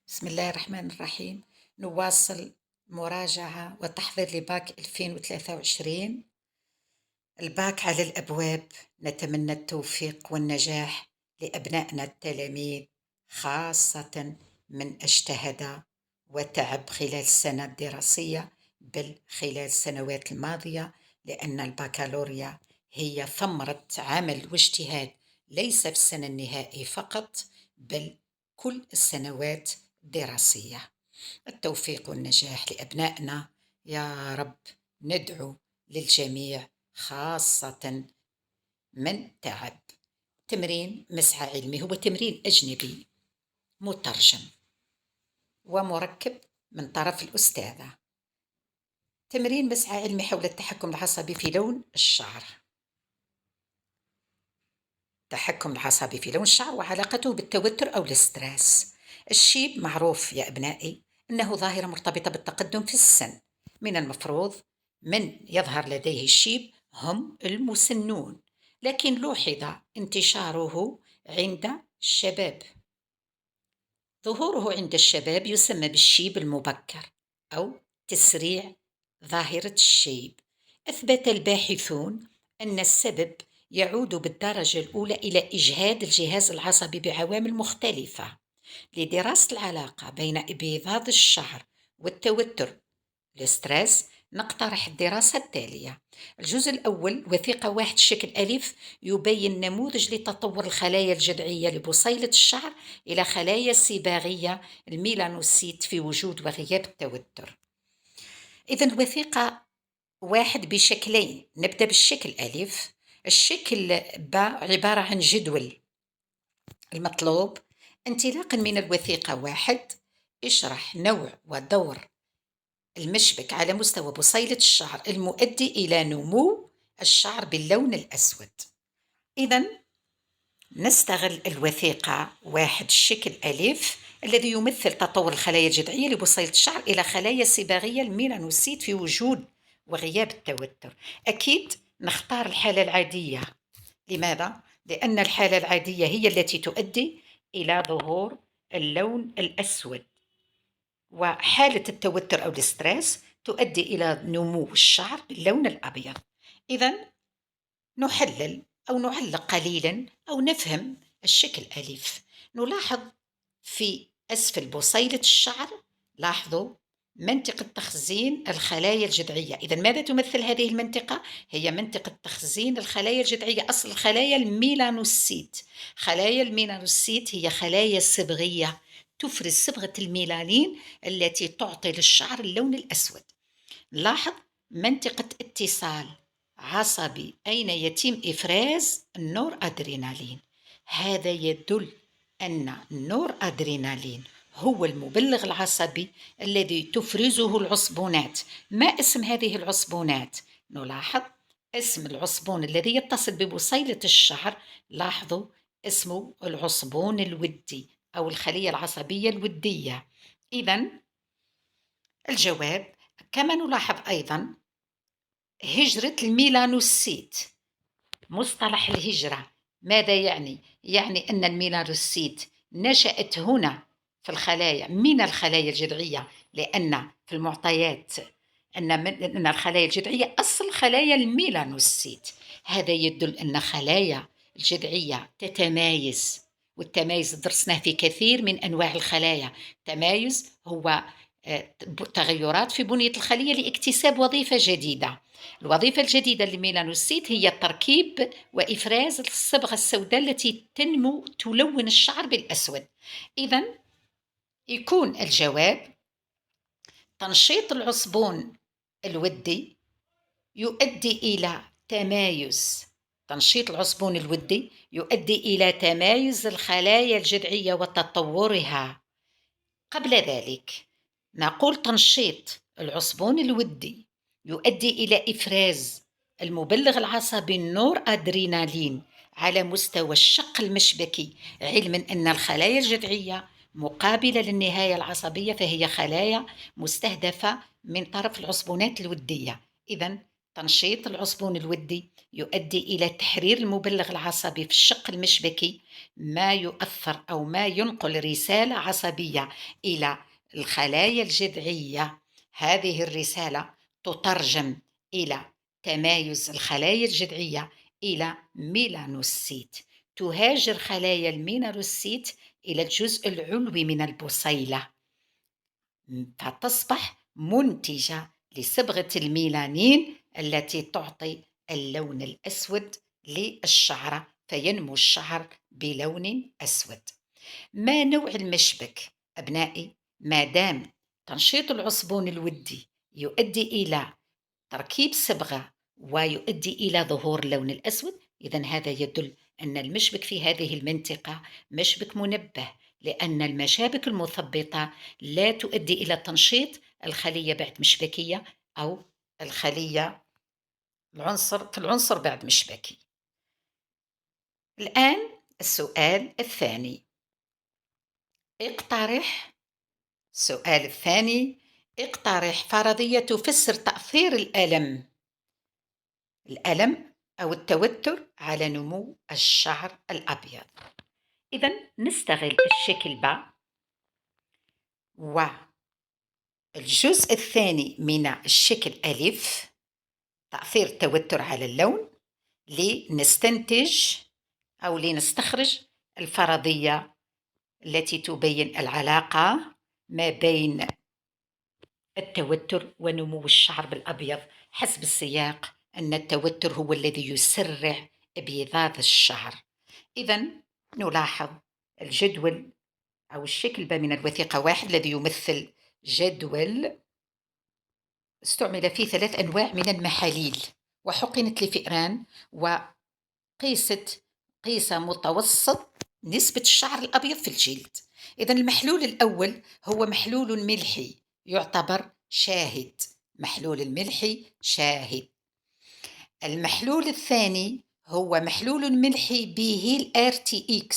بسم الله الرحمن الرحيم. نواصل مراجعة وتحضير لباك 2023. الباك على الأبواب. نتمنى التوفيق والنجاح لأبنائنا التلاميذ، خاصة من اجتهد وتعب خلال السنة الدراسية، بل خلال السنوات الماضية، لأن البكالوريا هي ثمرة عمل واجتهاد، ليس في السنة النهائي فقط، بل كل السنوات الدراسية. التوفيق والنجاح لأبنائنا يا رب. ندعو للجميع، خاصة من تعب. تمرين مسعى علمي هو تمرين أجنبي مترجم ومركب من طرف الأستاذة. تمرين مسعى علمي حول التحكم العصبي في لون الشعر. التحكم العصبي في لون الشعر وعلاقته بالتوتر أو الاسترس. الشيب معروف يا أبنائي أنه ظاهرة مرتبطة بالتقدم في السن. من المفروض من يظهر لديه الشيب هم المسنون، لكن لوحظ انتشاره عند الشباب. ظهوره عند الشباب يسمى بالشيب المبكر أو تسريع ظاهرة الشيب. أثبت الباحثون أن السبب يعود بالدرجة الأولى إلى إجهاد الجهاز العصبي بعوامل مختلفة. لدراسة العلاقة بين ابيضاض الشعر والتوتر الاسترس، نقترح الدراسة التالية. الجزء الأول، وثيقة 1 شكل ألف، يبين نموذج لتطور الخلايا الجذعية لبصيلة الشعر إلى خلايا صباغية الميلانوسيت في وجود وغياب التوتر. إذن الوثيقة 1 بشكلين. نبدأ بالشكل ألف. الشكل باء عبارة عن جدول. المطلوب انطلاقا من الوثيقة 1، اشرح نوع ودور المشبك على مستوى بصيلة الشعر المؤدي إلى نمو الشعر باللون الأسود. إذن نستغل الوثيقة 1 الشكل ألف الذي يمثل تطور الخلايا الجذعية لبصيلة الشعر إلى خلايا صباغية الميلانوسيت في وجود وغياب التوتر. أكيد نختار الحالة العادية. لماذا؟ لأن الحالة العادية هي التي تؤدي إلى ظهور اللون الأسود، وحالة التوتر أو الاسترس تؤدي إلى نمو الشعر باللون الأبيض. إذن نحلل أو نعلق قليلا أو نفهم الشكل ألف. نلاحظ في أسفل بصيلة الشعر، لاحظوا منطقة تخزين الخلايا الجذعية. إذن ماذا تمثل هذه المنطقة؟ هي منطقة تخزين الخلايا الجذعية، أصل الخلايا الميلانوسيت. خلايا الميلانوسيت هي خلايا صبغية تفرز صبغة الميلانين التي تعطي للشعر اللون الأسود. لاحظ منطقة اتصال عصبي أين يتم إفراز النور أدرينالين. هذا يدل أن النور أدرينالين هو المبلغ العصبي الذي تفرزه العصبونات. ما اسم هذه العصبونات؟ نلاحظ اسم العصبون الذي يتصل ببصيلة الشعر، لاحظوا اسمه العصبون الودي أو الخلية العصبية الودية. إذن الجواب. كما نلاحظ أيضا هجرة الميلانوسيت. مصطلح الهجرة ماذا يعني؟ يعني أن الميلانوسيت نشأت هنا في الخلايا من الخلايا الجذعية، لأن في المعطيات أن الخلايا الجذعية أصل خلايا الميلانوسيت. هذا يدل أن خلايا الجذعية تتمايز، والتمايز درسناه في كثير من أنواع الخلايا. التمايز هو تغيرات في بنية الخلية لاكتساب وظيفة جديدة. الوظيفة الجديدة للميلانوسيت هي تركيب وإفراز الصبغة السوداء التي تنمو تلون الشعر بالأسود. إذن يكون الجواب تنشيط العصبون الودي يؤدي إلى تمايز. تنشيط العصبون الودي يؤدي إلى تمايز الخلايا الجذعية وتطورها. قبل ذلك نقول تنشيط العصبون الودي يؤدي إلى إفراز المبلغ العصبي النور أدرينالين على مستوى الشق المشبكي، علما أن الخلايا الجذعية مقابلة للنهاية العصبية فهي خلايا مستهدفة من طرف العصبونات الودية. إذن تنشيط العصبون الودي يؤدي إلى تحرير المبلغ العصبي في الشق المشبكي، ما يؤثر أو ما ينقل رسالة عصبية إلى الخلايا الجذعية. هذه الرسالة تترجم إلى تمايز الخلايا الجذعية إلى ميلانوسيت. تهاجر خلايا الميلانوسيت إلى الجزء العلوي من البصيلة، فتصبح منتجة لصبغة الميلانين التي تعطي اللون الأسود للشعرة، فينمو الشعر بلون أسود. ما نوع المشبك أبنائي؟ ما دام تنشيط العصبون الودي يؤدي إلى تركيب صبغة ويؤدي إلى ظهور اللون الأسود، إذن هذا يدل أن المشبك في هذه المنطقة مشبك منبه، لأن المشابك المثبطة لا تؤدي إلى تنشيط الخلية بعد مشبكية أو الخلية في العنصر بعد مشبكي. الآن السؤال الثاني، السؤال الثاني: اقترح فرضية تفسر تأثير الألم أو التوتر على نمو الشعر الأبيض. إذن نستغل الشكل باء والجزء الثاني من الشكل ألف، تأثير التوتر على اللون، لنستنتج أو لنستخرج الفرضية التي تبين العلاقة ما بين التوتر ونمو الشعر بالأبيض، حسب السياق أن التوتر هو الذي يسرع ابيضاض الشعر. إذن نلاحظ الجدول أو الشكل من الوثيقة واحد الذي يمثل جدول استعمل فيه 3 أنواع من المحاليل، وحقنت لفئران قيس متوسط نسبة الشعر الأبيض في الجلد. إذن المحلول الأول هو محلول ملحي يعتبر شاهد، محلول الملحي شاهد. المحلول الثاني هو محلول ملحي به RTX،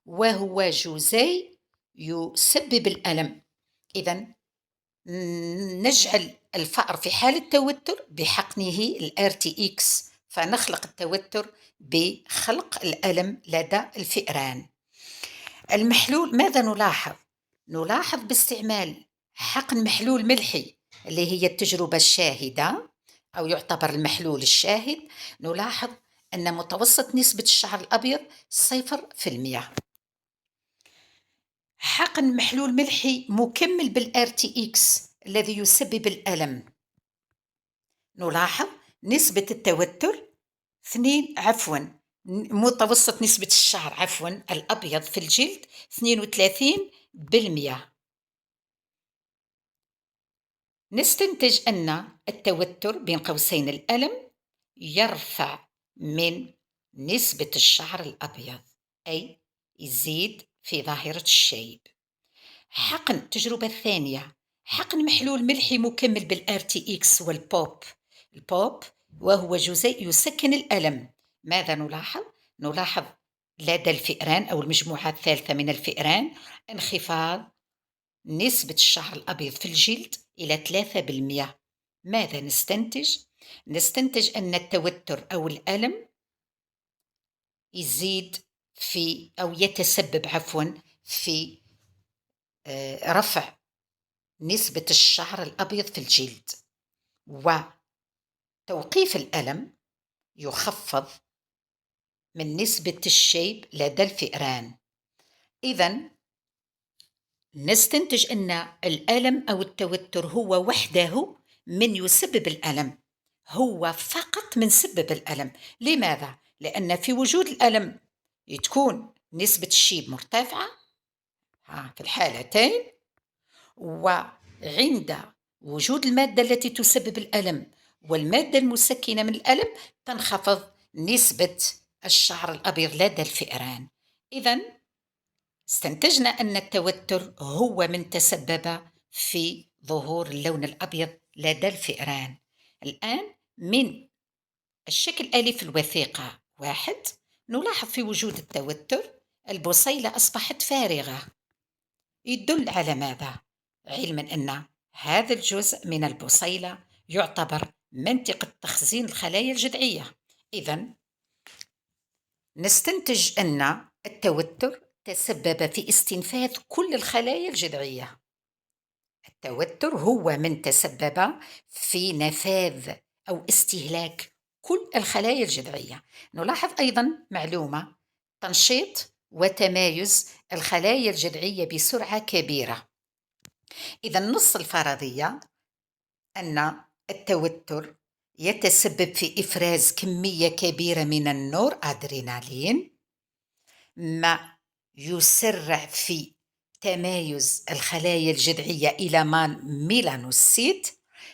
وهو جزيء يسبب الألم. إذن نجعل الفأر في حالة توتر بحقنه RTX، فنخلق التوتر بخلق الألم لدى الفئران. المحلول ماذا نلاحظ؟ نلاحظ باستعمال حقن محلول ملحي اللي هي التجربة الشاهدة أو يعتبر المحلول الشاهد، نلاحظ أن متوسط نسبة الشعر الأبيض 0%. حقن محلول ملحي مكمل بالRTX الذي يسبب الألم، نلاحظ نسبة التوتر متوسط نسبة الشعر الأبيض في الجلد 32%. نستنتج أن التوتر بين قوسين الألم يرفع من نسبة الشعر الأبيض، أي يزيد في ظاهرة الشيب. حقن التجربة الثانية، حقن محلول ملحي مكمل بالRTX والبوب، وهو جزيء يسكن الألم. ماذا نلاحظ؟ نلاحظ لدى الفئران أو المجموعة الثالثة من الفئران انخفاض نسبة الشعر الأبيض في الجلد إلى 3%. ماذا نستنتج؟ نستنتج أن التوتر أو الألم يزيد في أو يتسبب في رفع نسبة الشعر الأبيض في الجلد، وتوقيف الألم يخفض من نسبة الشيب لدى الفئران. إذن نستنتج أن الألم أو التوتر هو وحده من يسبب الألم، هو فقط من سبب الألم. لماذا؟ لأن في وجود الألم تكون نسبة الشيب مرتفعة في الحالتين، وعند وجود المادة التي تسبب الألم والمادة المسكنة من الألم تنخفض نسبة الشعر الأبيض لدى الفئران. إذن استنتجنا أن التوتر هو من تسبب في ظهور اللون الأبيض لدى الفئران. الآن من الشكل ألف الوثيقة واحد نلاحظ في وجود التوتر البصيلة أصبحت فارغة، يدل على ماذا؟ علما أن هذا الجزء من البصيلة يعتبر منطقة تخزين الخلايا الجذعية. إذن نستنتج أن التوتر تسبب في استنفاذ كل الخلايا الجذعية. التوتر هو من تسبب في نفاذ أو استهلاك كل الخلايا الجذعية. نلاحظ أيضا معلومة: تنشيط وتمايز الخلايا الجذعية بسرعة كبيرة. إذا النص الفرضية أن التوتر يتسبب في إفراز كمية كبيرة من النور أدرينالين، ما يسرع في تمايز الخلايا الجذعية إلى ميلانوسيت،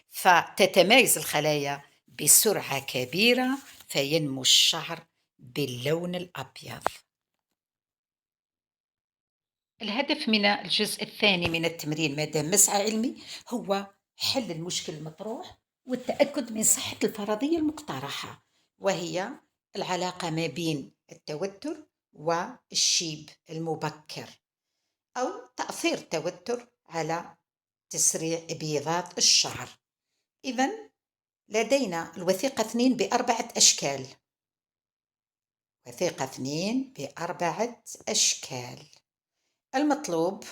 فتتمايز الخلايا بسرعة كبيرة فينمو الشعر باللون الأبيض. الهدف من الجزء الثاني من التمرين مادام مسعى علمي هو حل المشكل المطروح والتأكد من صحة الفرضية المقترحة، وهي العلاقة ما بين التوتر والشيب المبكر أو تأثير التوتر على تسريع إبيضات الشعر. إذن لدينا الوثيقة 2 بأربعة أشكال. وثيقة 2 بأربعة أشكال. المطلوب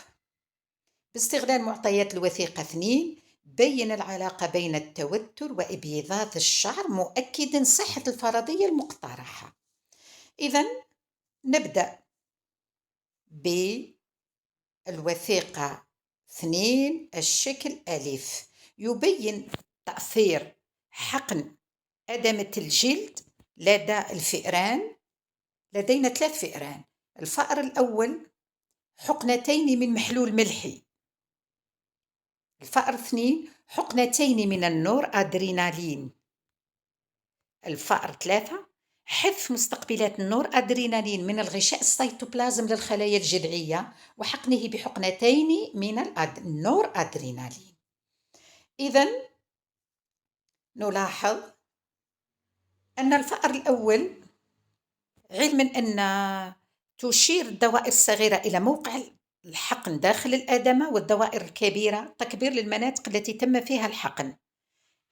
باستغلال معطيات الوثيقة 2 بين العلاقة بين التوتر وإبيضات الشعر مؤكدا صحة الفرضية المقترحة. إذن نبدأ بالوثيقة 2. الشكل ألف يبين تأثير حقن أدمة الجلد لدى الفئران. لدينا 3 فئران. الفأر الأول حقنتين من محلول ملحي. الفأر 2 حقنتين من النور أدرينالين. الفأر 3 حذف مستقبلات النور أدرينالين من الغشاء السيتوبلازم للخلايا الجذعية وحقنه بحقنتين من النور أدرينالين. إذن نلاحظ أن الفأر الأول، علما أن تشير الدوائر الصغيرة إلى موقع الحقن داخل الأدمة، والدوائر الكبيرة تكبير للمناطق التي تم فيها الحقن.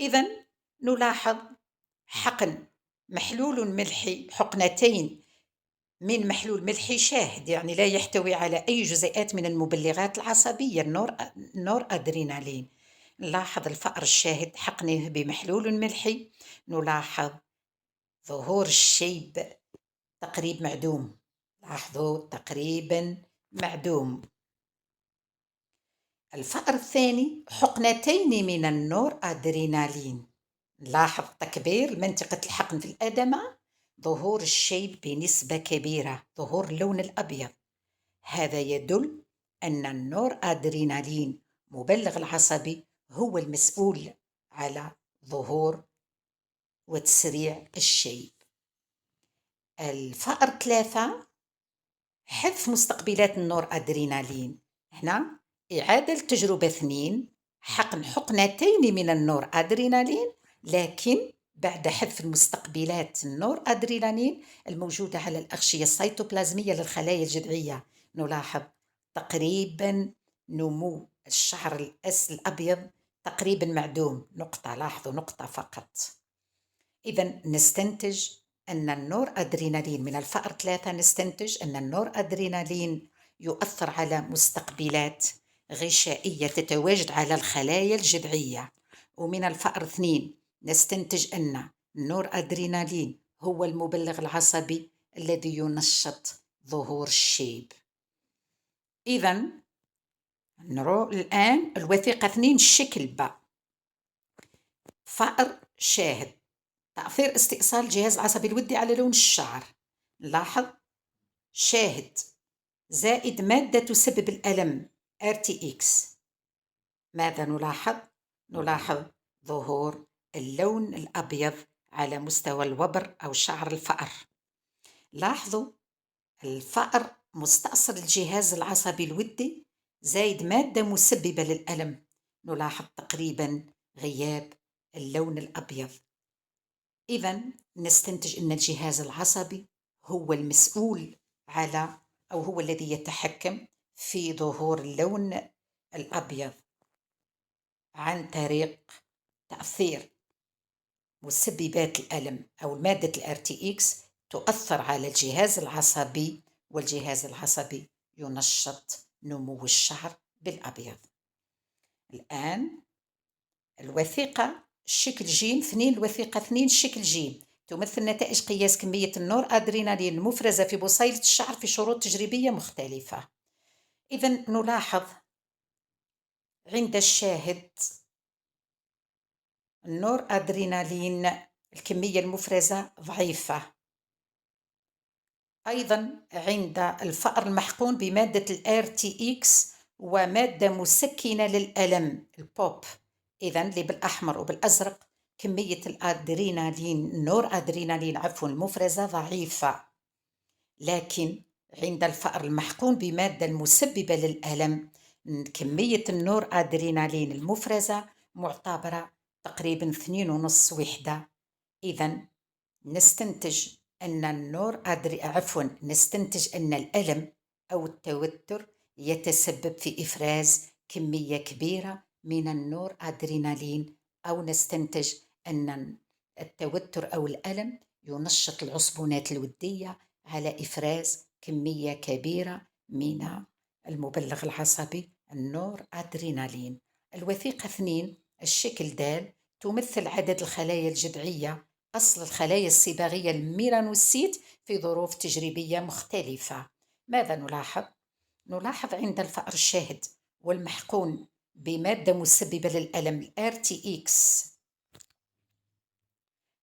إذن نلاحظ حقن محلول ملحي، حقنتين من محلول ملحي شاهد، يعني لا يحتوي على أي جزيئات من المبلغات العصبية النور أدرينالين. نلاحظ الفأر الشاهد حقنه بمحلول ملحي. نلاحظ ظهور الشيب تقريب معدوم. لاحظوا تقريبا معدوم. الفأر الثاني حقنتين من النور أدرينالين. نلاحظ تكبير منطقة الحقن في الأدمة، ظهور الشيب بنسبة كبيرة، ظهور اللون الأبيض. هذا يدل أن النور أدرينالين مبلغ العصبي هو المسؤول على ظهور وتسريع الشيب. الفأر 3 حذف مستقبلات النور أدرينالين. هنا إعادة التجربة 2 حقن حقنتين من النور أدرينالين، لكن بعد حذف المستقبلات النور أدرينالين الموجودة على الأغشية السيتوبلازمية للخلايا الجذعية. نلاحظ تقريبا نمو الشعر الأبيض تقريبا معدوم، نقطة. لاحظوا نقطة فقط. إذن نستنتج أن النور أدرينالين من الفأر 3 نستنتج أن النور أدرينالين يؤثر على مستقبلات غشائية تتواجد على الخلايا الجذعية. ومن الفأر 2 نستنتج أن النور أدرينالين هو المبلغ العصبي الذي ينشط ظهور الشيب. إذن نروح الآن الوثيقة 2 الشكل ب. فأر شاهد تأثير استئصال الجهاز العصبي الودي على لون الشعر. نلاحظ شاهد زائد مادة تسبب الألم RTX. ماذا نلاحظ؟ نلاحظ ظهور اللون الأبيض على مستوى الوبر أو شعر الفأر. لاحظوا الفأر مستأصل الجهاز العصبي الودي زائد مادة مسببة للألم. نلاحظ تقريبا غياب اللون الأبيض. إذن نستنتج أن الجهاز العصبي هو المسؤول على، أو هو الذي يتحكم في ظهور اللون الأبيض عن طريق تأثير مسببات الألم أو مادة ال RTX تؤثر على الجهاز العصبي، والجهاز العصبي ينشط نمو الشعر بالأبيض. الآن الوثيقة الشكل ج 2، الوثيقة 2 الشكل ج تمثل نتائج قياس كمية النور أدرينالين المفرزة في بصيلة الشعر في شروط تجريبية مختلفة. إذا نلاحظ عند الشاهد النور أدرينالين الكمية المفرزة ضعيفة. أيضا عند الفأر المحقون بمادة ال RTX ومادة مسكنة للألم البوب، إذا اللي بالأحمر وبالأزرق كمية الأدرينالين نور أدرينالين المفرزة ضعيفة. لكن عند الفأر المحقون بمادة المسببة للألم كمية النور أدرينالين المفرزة معتبرة تقريبا 2.5 وحدة. إذا نستنتج أن الألم أو التوتر يتسبب في إفراز كمية كبيرة من النور أدرينالين، أو نستنتج أن التوتر أو الألم ينشط العصبونات الودية على إفراز كمية كبيرة من المبلغ العصبي النور أدرينالين. الوثيقة 2 الشكل د تمثل عدد الخلايا الجذعية أصل الخلايا الصباغية الميلانوسيت في ظروف تجريبية مختلفة. ماذا نلاحظ؟ نلاحظ عند الفأر الشاهد والمحقون بمادة مسببة للألم RTX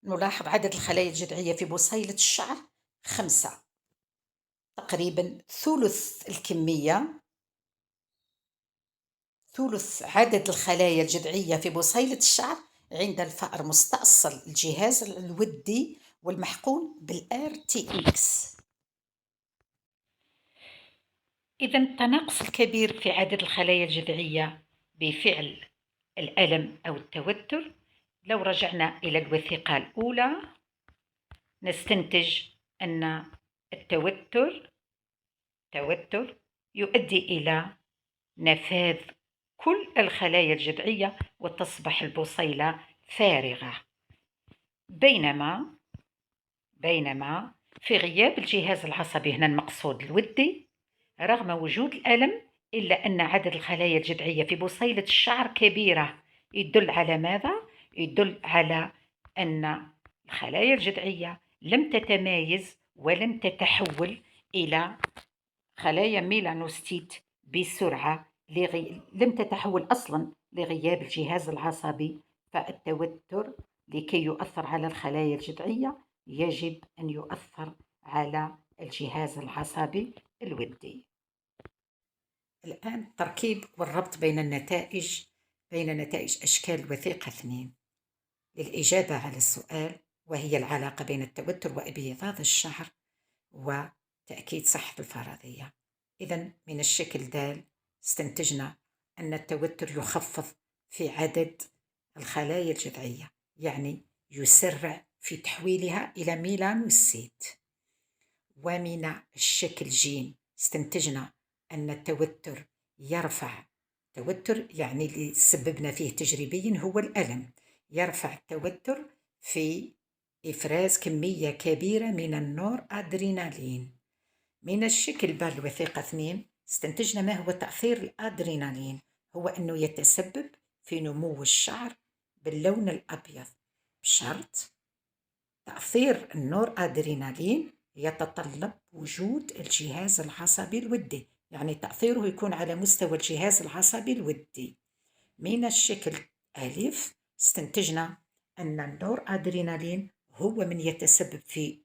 نلاحظ عدد الخلايا الجذعية في بصيلة الشعر 5، تقريبا ثلث الكمية، ثلث عدد الخلايا الجذعية في بصيلة الشعر عند الفأر مستأصل الجهاز الودي والمحقون بالRTX. إذا التناقص الكبير في عدد الخلايا الجذعية بفعل الألم أو التوتر، لو رجعنا إلى الوثيقة الأولى نستنتج أن التوتر يؤدي إلى نفاذ كل الخلايا الجذعية وتصبح البصيلة فارغة، بينما في غياب الجهاز العصبي هنا المقصود الودي، رغم وجود الألم إلا أن عدد الخلايا الجذعية في بصيلة الشعر كبيرة. يدل على ماذا؟ يدل على أن الخلايا الجذعية لم تتمايز ولم تتحول إلى خلايا ميلانوستيت بسرعة، لم تتحول أصلا لغياب الجهاز العصبي. فالتوتر لكي يؤثر على الخلايا الجذعية يجب أن يؤثر على الجهاز العصبي الودي. الآن التركيب والربط بين نتائج أشكال الوثيقة 2 للإجابة على السؤال، وهي العلاقة بين التوتر وابيضاض الشعر وتأكيد صحة الفرضية. إذن من الشكل د استنتجنا أن التوتر يخفض في عدد الخلايا الجذعية، يعني يسرع في تحويلها إلى ميلانوسيت. ومن الشكل ج استنتجنا أن التوتر يرفع، يعني اللي سببنا فيه تجريبيا هو الألم، يرفع التوتر في إفراز كمية كبيرة من النور أدرينالين. من الشكل ب الوثيقة 2 استنتجنا ما هو تأثير الأدرينالين، هو أنه يتسبب في نمو الشعر باللون الأبيض، بشرط تأثير النور أدرينالين يتطلب وجود الجهاز العصبي الودي، يعني تأثيره يكون على مستوى الجهاز العصبي الودي. من الشكل ألف استنتجنا أن النور أدرينالين هو من يتسبب في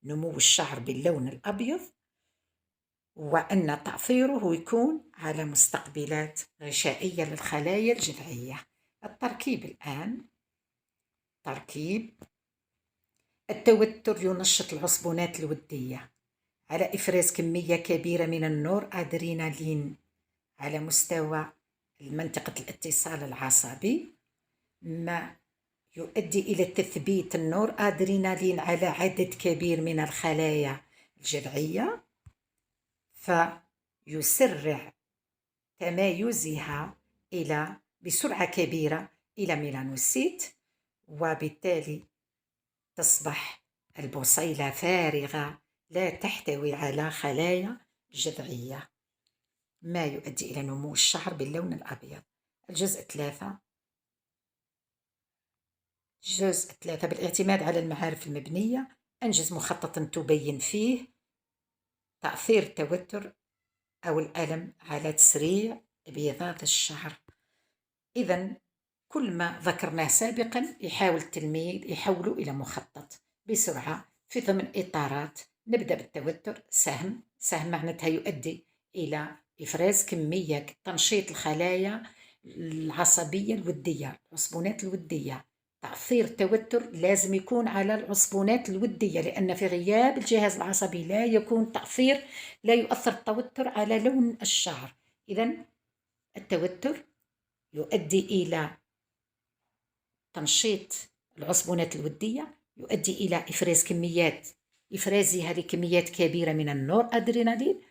نمو الشعر باللون الأبيض، وأن تأثيره يكون على مستقبلات غشائية للخلايا الجذعية. التركيب الآن تركيب التوتر ينشط العصبونات الودية على إفراز كمية كبيرة من النور أدرينالين على مستوى منطقة الاتصال العصبي، ما يؤدي إلى تثبيت النور أدرينالين على عدد كبير من الخلايا الجذعية، فيسرع تمايزها بسرعة كبيرة إلى ميلانوسيت، وبالتالي تصبح البصيلة فارغة لا تحتوي على خلايا جذعية، ما يؤدي إلى نمو الشعر باللون الأبيض. الجزء 3 بالاعتماد على المعارف المبنية أنجز مخططا تبين فيه تأثير التوتر أو الألم على تسريع إبيضات الشعر. إذن كل ما ذكرناه سابقا يحاول التلميذ يحوله إلى مخطط بسرعة في ضمن إطارات. نبدأ بالتوتر. سهم معناتها يؤدي إلى إفراز كمية تنشيط الخلايا العصبية الودية، العصبونات الودية. تأثير التوتر لازم يكون على العصبونات الودية، لأن في غياب الجهاز العصبي لا يؤثر التوتر على لون الشعر. إذن التوتر يؤدي إلى تنشيط العصبونات الودية، يؤدي إلى إفرازها لكميات كبيرة من النور أدرينالين،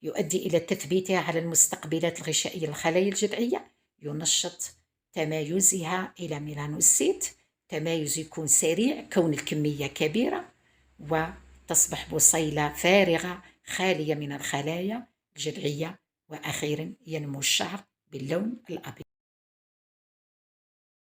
يؤدي إلى تثبيتها على المستقبلات الغشائية للخلايا الجذعية، ينشط تمايزها إلى ميلانوسيت. تمايز يكون سريع كون الكمية كبيرة، وتصبح بصيلة فارغة خالية من الخلايا الجذعية. وأخيرا ينمو الشعر باللون الأبيض.